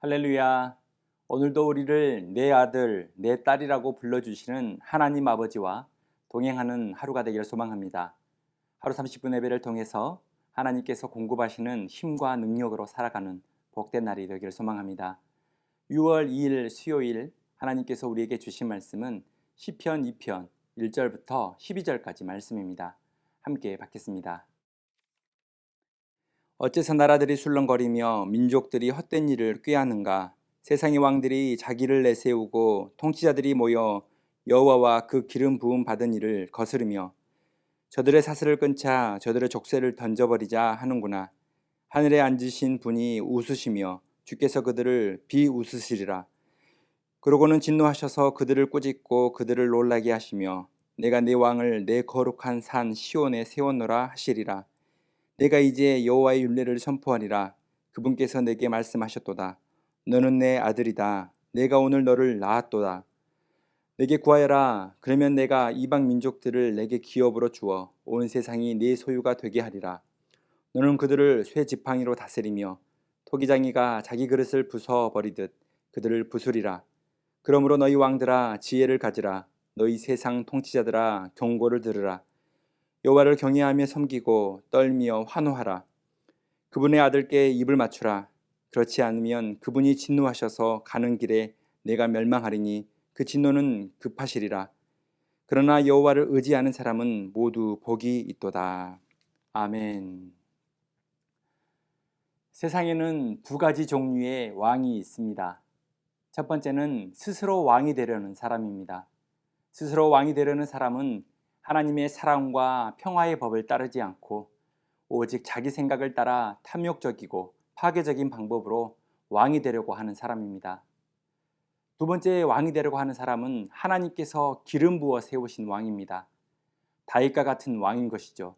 할렐루야. 오늘도 우리를 내 아들, 내 딸이라고 불러주시는 하나님 아버지와 동행하는 하루가 되기를 소망합니다. 하루 30분 예배를 통해서 하나님께서 공급하시는 힘과 능력으로 살아가는 복된 날이 되기를 소망합니다. 6월 2일 수요일 하나님께서 우리에게 주신 말씀은 시편 2편 1절부터 12절까지 말씀입니다. 함께 받겠습니다. 어째서 나라들이 술렁거리며 민족들이 헛된 일을 꾀하는가? 세상의 왕들이 자기를 내세우고 통치자들이 모여 여호와와 그 기름 부음 받은 이를 거스르며 저들의 사슬을 끊자 저들의 족쇄를 던져버리자 하는구나. 하늘에 앉으신 분이 웃으시며 주께서 그들을 비웃으시리라. 그러고는 진노하셔서 그들을 꾸짖고 그들을 놀라게 하시며 내가 내 왕을 내 거룩한 산 시온에 세웠노라 하시리라. 내가 이제 여호와의 율례를 선포하리라. 그분께서 내게 말씀하셨도다. 너는 내 아들이다. 내가 오늘 너를 낳았도다. 내게 구하여라. 그러면 내가 이방 민족들을 내게 기업으로 주어 온 세상이 네 소유가 되게 하리라. 너는 그들을 쇠 지팡이로 다스리며 토기장이가 자기 그릇을 부숴버리듯 그들을 부수리라. 그러므로 너희 왕들아 지혜를 가지라. 너희 세상 통치자들아 경고를 들으라. 여호와를 경외하며 섬기고 떨며 환호하라. 그분의 아들께 입을 맞추라. 그렇지 않으면 그분이 진노하셔서 가는 길에 내가 멸망하리니 그 진노는 급하시리라. 그러나 여호와를 의지하는 사람은 모두 복이 있도다. 아멘. 세상에는 두 가지 종류의 왕이 있습니다. 첫 번째는 스스로 왕이 되려는 사람입니다. 스스로 왕이 되려는 사람은 하나님의 사랑과 평화의 법을 따르지 않고 오직 자기 생각을 따라 탐욕적이고 파괴적인 방법으로 왕이 되려고 하는 사람입니다. 두 번째 왕이 되려고 하는 사람은 하나님께서 기름 부어 세우신 왕입니다. 다윗과 같은 왕인 것이죠.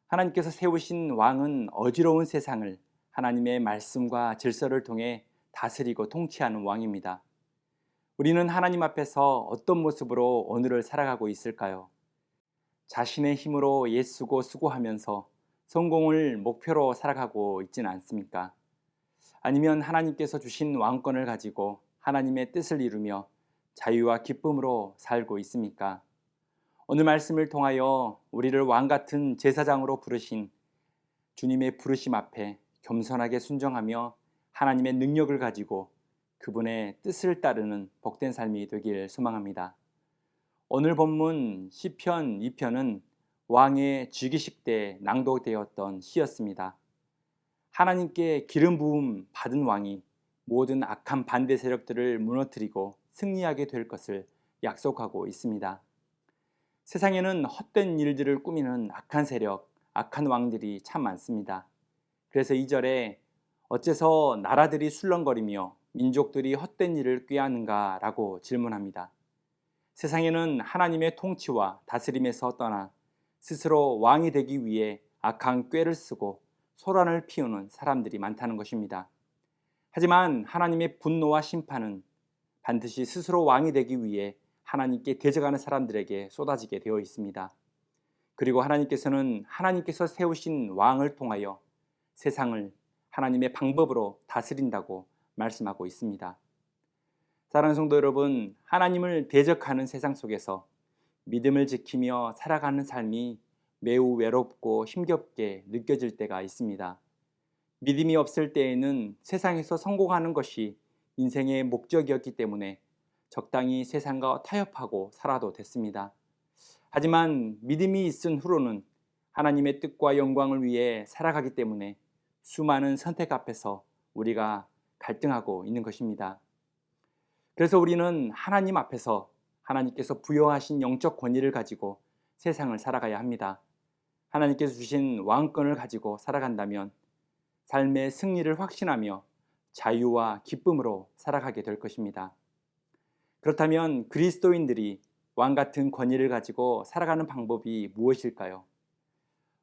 하나님께서 세우신 왕은 어지러운 세상을 하나님의 말씀과 질서를 통해 다스리고 통치하는 왕입니다. 우리는 하나님 앞에서 어떤 모습으로 오늘을 살아가고 있을까요? 자신의 힘으로 애쓰고 수고하면서 성공을 목표로 살아가고 있지는 않습니까? 아니면 하나님께서 주신 왕권을 가지고 하나님의 뜻을 이루며 자유와 기쁨으로 살고 있습니까? 오늘 말씀을 통하여 우리를 왕 같은 제사장으로 부르신 주님의 부르심 앞에 겸손하게 순종하며 하나님의 능력을 가지고 그분의 뜻을 따르는 복된 삶이 되길 소망합니다. 오늘 본문 시편 2편은 왕의 즉위식 때 낭독되었던 시였습니다. 하나님께 기름 부음 받은 왕이 모든 악한 반대 세력들을 무너뜨리고 승리하게 될 것을 약속하고 있습니다. 세상에는 헛된 일들을 꾸미는 악한 세력, 악한 왕들이 참 많습니다. 그래서 2절에 어째서 나라들이 술렁거리며 민족들이 헛된 일을 꾀하는가 라고 질문합니다. 세상에는 하나님의 통치와 다스림에서 떠나 스스로 왕이 되기 위해 악한 꾀를 쓰고 소란을 피우는 사람들이 많다는 것입니다. 하지만 하나님의 분노와 심판은 반드시 스스로 왕이 되기 위해 하나님께 대적하는 사람들에게 쏟아지게 되어 있습니다. 그리고 하나님께서는 하나님께서 세우신 왕을 통하여 세상을 하나님의 방법으로 다스린다고 말씀하고 있습니다. 사랑하는 성도 여러분, 하나님을 대적하는 세상 속에서 믿음을 지키며 살아가는 삶이 매우 외롭고 힘겹게 느껴질 때가 있습니다. 믿음이 없을 때에는 세상에서 성공하는 것이 인생의 목적이었기 때문에 적당히 세상과 타협하고 살아도 됐습니다. 하지만 믿음이 있은 후로는 하나님의 뜻과 영광을 위해 살아가기 때문에 수많은 선택 앞에서 우리가 갈등하고 있는 것입니다. 그래서 우리는 하나님 앞에서 하나님께서 부여하신 영적 권위를 가지고 세상을 살아가야 합니다. 하나님께서 주신 왕권을 가지고 살아간다면 삶의 승리를 확신하며 자유와 기쁨으로 살아가게 될 것입니다. 그렇다면 그리스도인들이 왕 같은 권위를 가지고 살아가는 방법이 무엇일까요?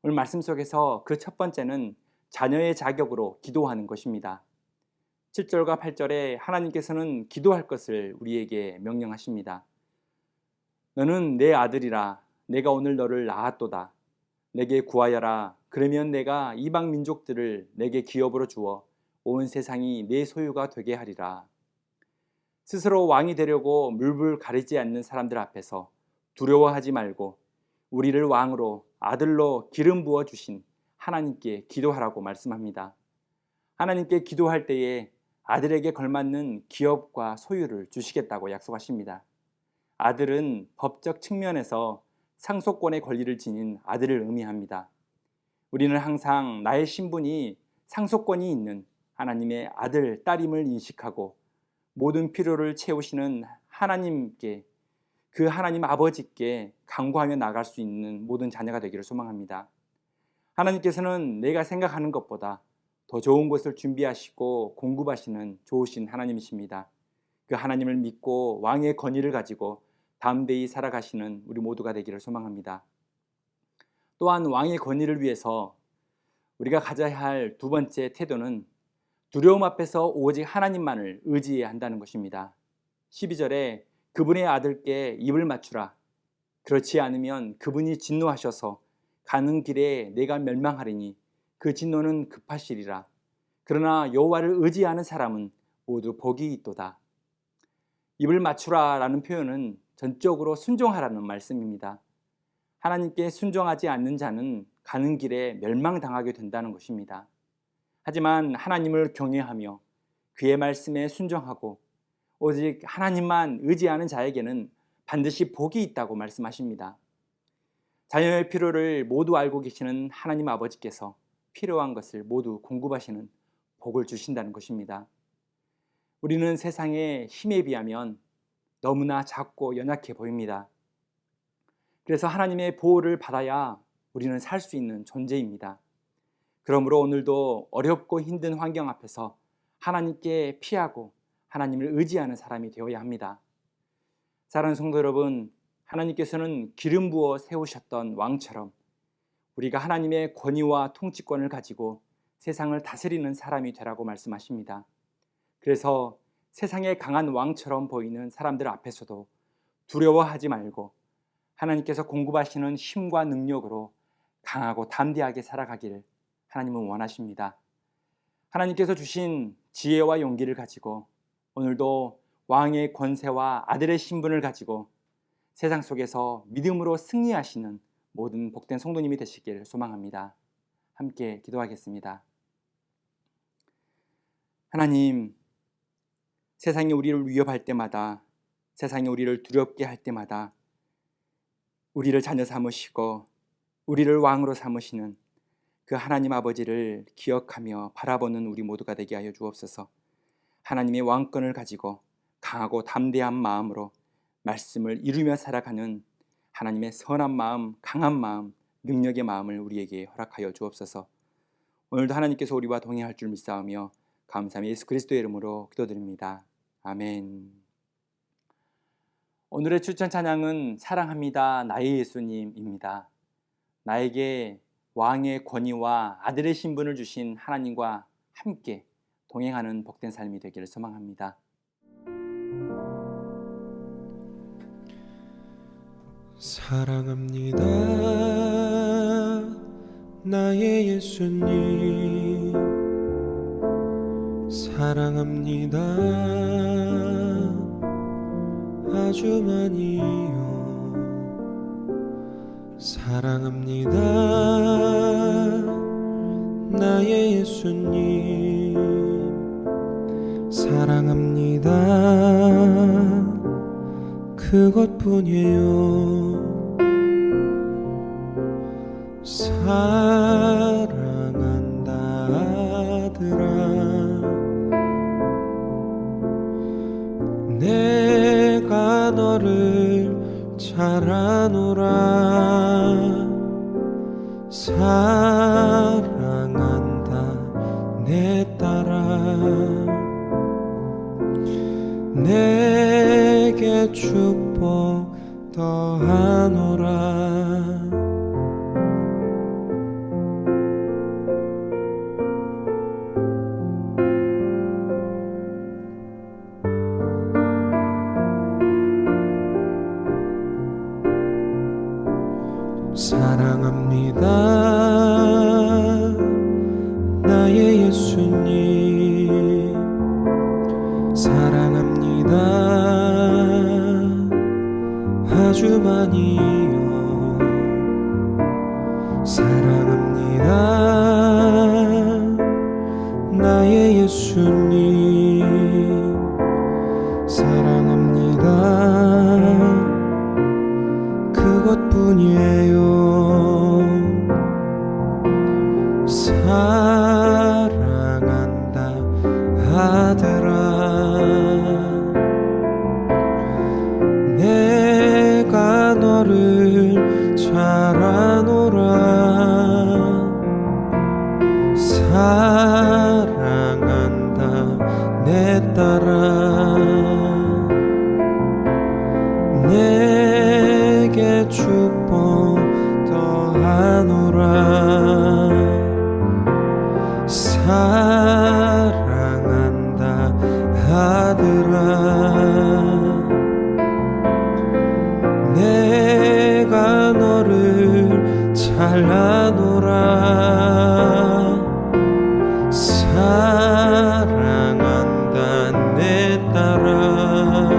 오늘 말씀 속에서 그 첫 번째는 자녀의 자격으로 기도하는 것입니다. 7절과 8절에 하나님께서는 기도할 것을 우리에게 명령하십니다. 너는 내 아들이라. 내가 오늘 너를 낳았도다. 내게 구하여라. 그러면 내가 이방 민족들을 내게 기업으로 주어 온 세상이 내 소유가 되게 하리라. 스스로 왕이 되려고 물불 가리지 않는 사람들 앞에서 두려워하지 말고 우리를 왕으로 아들로 기름 부어 주신 하나님께 기도하라고 말씀합니다. 하나님께 기도할 때에 아들에게 걸맞는 기업과 소유를 주시겠다고 약속하십니다. 아들은 법적 측면에서 상속권의 권리를 지닌 아들을 의미합니다. 우리는 항상 나의 신분이 상속권이 있는 하나님의 아들, 딸임을 인식하고 모든 필요를 채우시는 하나님께, 그 하나님 아버지께 간구하며 나갈 수 있는 모든 자녀가 되기를 소망합니다. 하나님께서는 내가 생각하는 것보다 더 좋은 것을 준비하시고 공급하시는 좋으신 하나님이십니다. 그 하나님을 믿고 왕의 권위를 가지고 담대히 살아가시는 우리 모두가 되기를 소망합니다. 또한 왕의 권위를 위해서 우리가 가져야 할 두 번째 태도는 두려움 앞에서 오직 하나님만을 의지해야 한다는 것입니다. 12절에 그분의 아들께 입을 맞추라. 그렇지 않으면 그분이 진노하셔서 가는 길에 내가 멸망하리니 그 진노는 급하시리라. 그러나 여호와를 의지하는 사람은 모두 복이 있도다. 입을 맞추라 라는 표현은 전적으로 순종하라는 말씀입니다. 하나님께 순종하지 않는 자는 가는 길에 멸망당하게 된다는 것입니다. 하지만 하나님을 경외하며 그의 말씀에 순종하고 오직 하나님만 의지하는 자에게는 반드시 복이 있다고 말씀하십니다. 자녀의 필요를 모두 알고 계시는 하나님 아버지께서 필요한 것을 모두 공급하시는 복을 주신다는 것입니다. 우리는 세상의 힘에 비하면 너무나 작고 연약해 보입니다. 그래서 하나님의 보호를 받아야 우리는 살 수 있는 존재입니다. 그러므로 오늘도 어렵고 힘든 환경 앞에서 하나님께 피하고 하나님을 의지하는 사람이 되어야 합니다. 사랑하는 성도 여러분, 하나님께서는 기름 부어 세우셨던 왕처럼 우리가 하나님의 권위와 통치권을 가지고 세상을 다스리는 사람이 되라고 말씀하십니다. 그래서 세상에 강한 왕처럼 보이는 사람들 앞에서도 두려워하지 말고 하나님께서 공급하시는 힘과 능력으로 강하고 담대하게 살아가기를 하나님은 원하십니다. 하나님께서 주신 지혜와 용기를 가지고 오늘도 왕의 권세와 아들의 신분을 가지고 세상 속에서 믿음으로 승리하시는 모든 복된 성도님이 되시길 소망합니다. 함께 기도하겠습니다. 하나님, 세상이 우리를 위협할 때마다, 세상이 우리를 두렵게 할 때마다 우리를 자녀 삼으시고 우리를 왕으로 삼으시는 그 하나님 아버지를 기억하며 바라보는 우리 모두가 되게 하여 주옵소서. 하나님의 왕권을 가지고 강하고 담대한 마음으로 말씀을 이루며 살아가는 하나님의 선한 마음, 강한 마음, 능력의 마음을 우리에게 허락하여 주옵소서. 오늘도 하나님께서 우리와 동행할 줄 믿사오며 감사하며 예수 그리스도의 이름으로 기도드립니다. 아멘. 오늘의 추천 찬양은 사랑합니다 나의 예수님입니다. 나에게 왕의 권위와 아들의 신분을 주신 하나님과 함께 동행하는 복된 삶이 되기를 소망합니다. 사랑합니다 나의 예수님, 사랑합니다 아주 많이요. 사랑합니다 나의 예수님, 사랑합니다 그것뿐이에요. 사랑한다 아들아, 내가 너를 잘 아노라. 사랑한다 내 딸아, 내게 축복 더하노라. 사랑합니다 나의 예수님, 주만이여 사랑합니다 나의 예수님 사랑합니다 그것뿐이에요 사랑한다 아들아 내가 너를 잘 아노라 사랑한다 내 딸아 내게 축복 더하노라 사랑한다 아들아 내가 너를 잘 아노라 사랑한다 내 딸아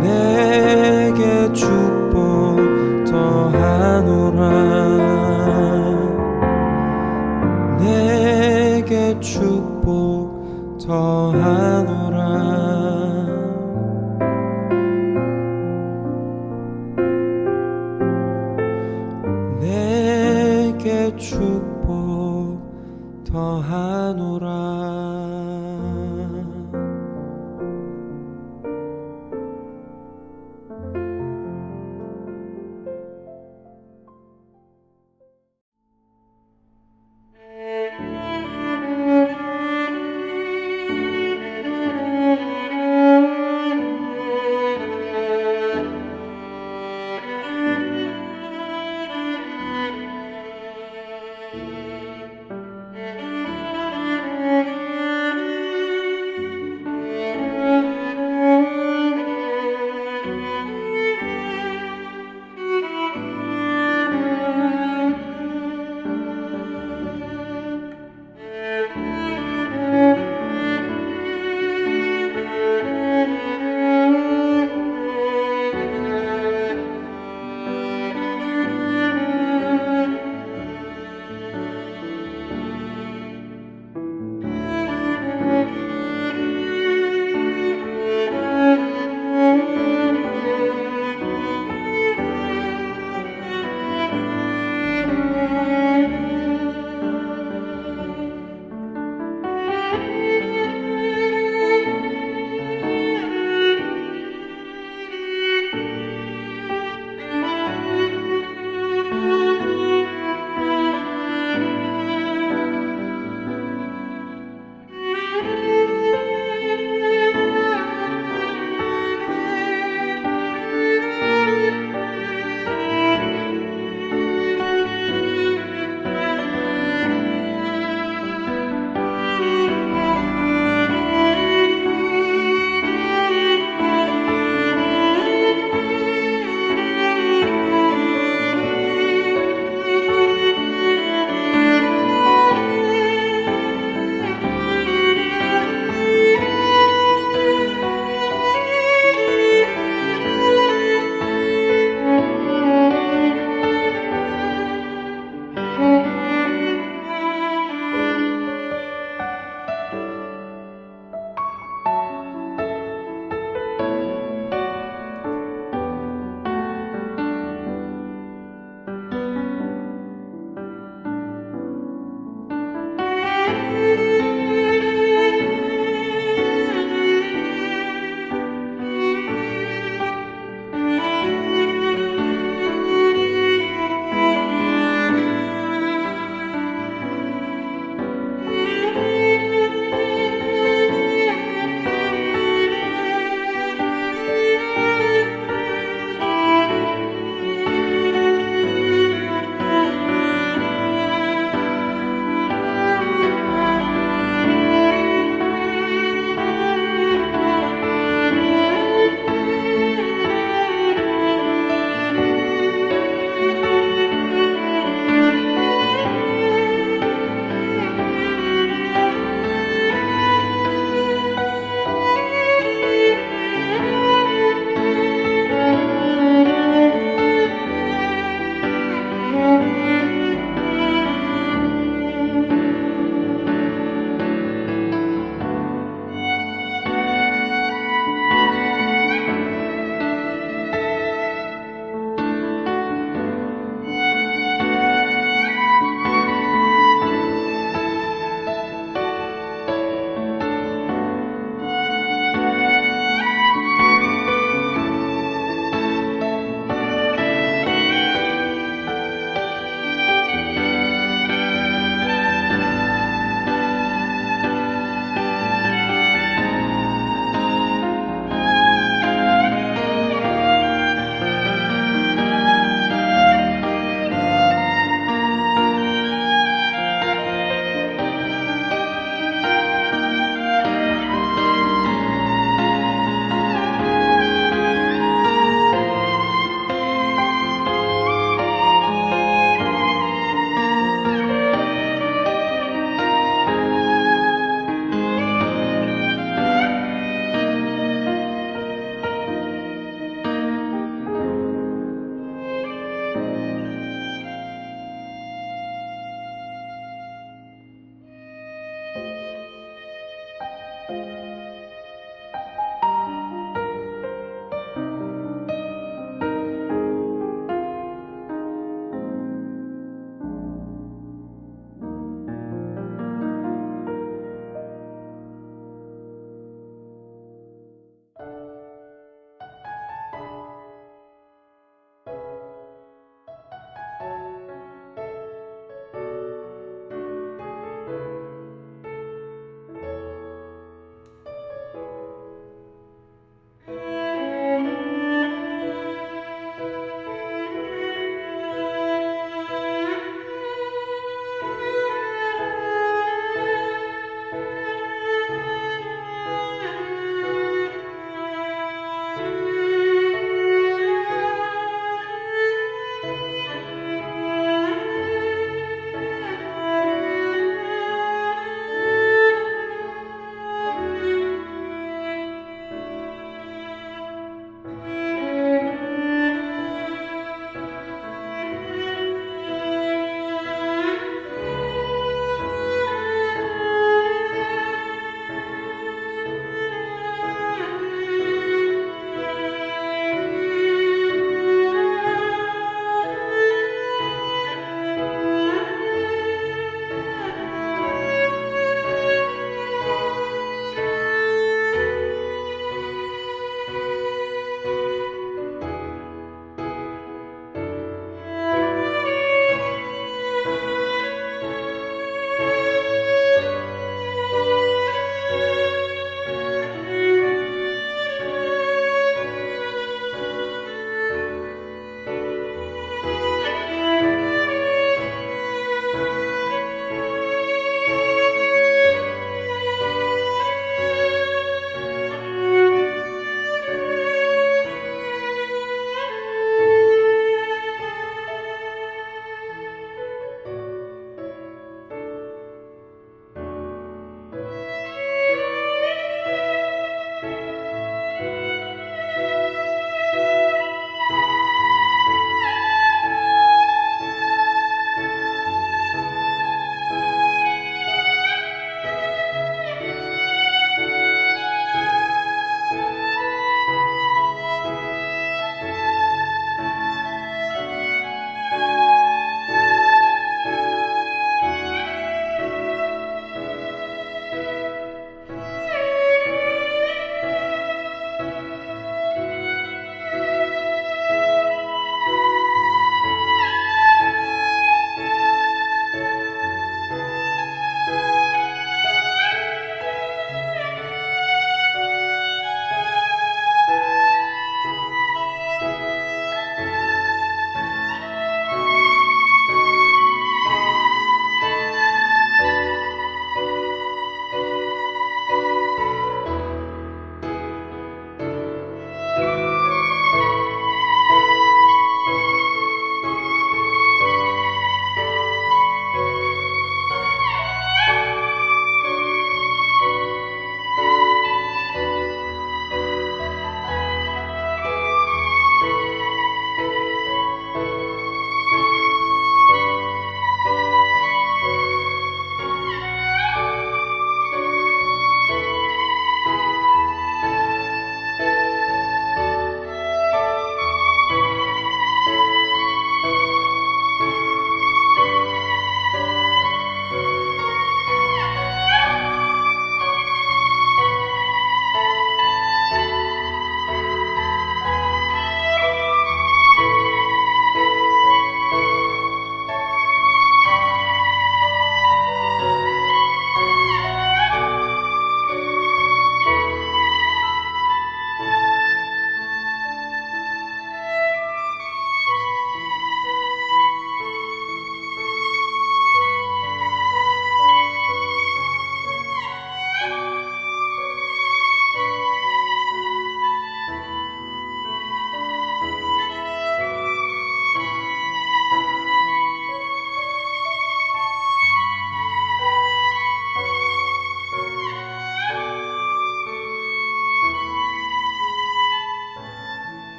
내게 축복 더하노라 내게 축복 더하노라 내게 축복 더하노라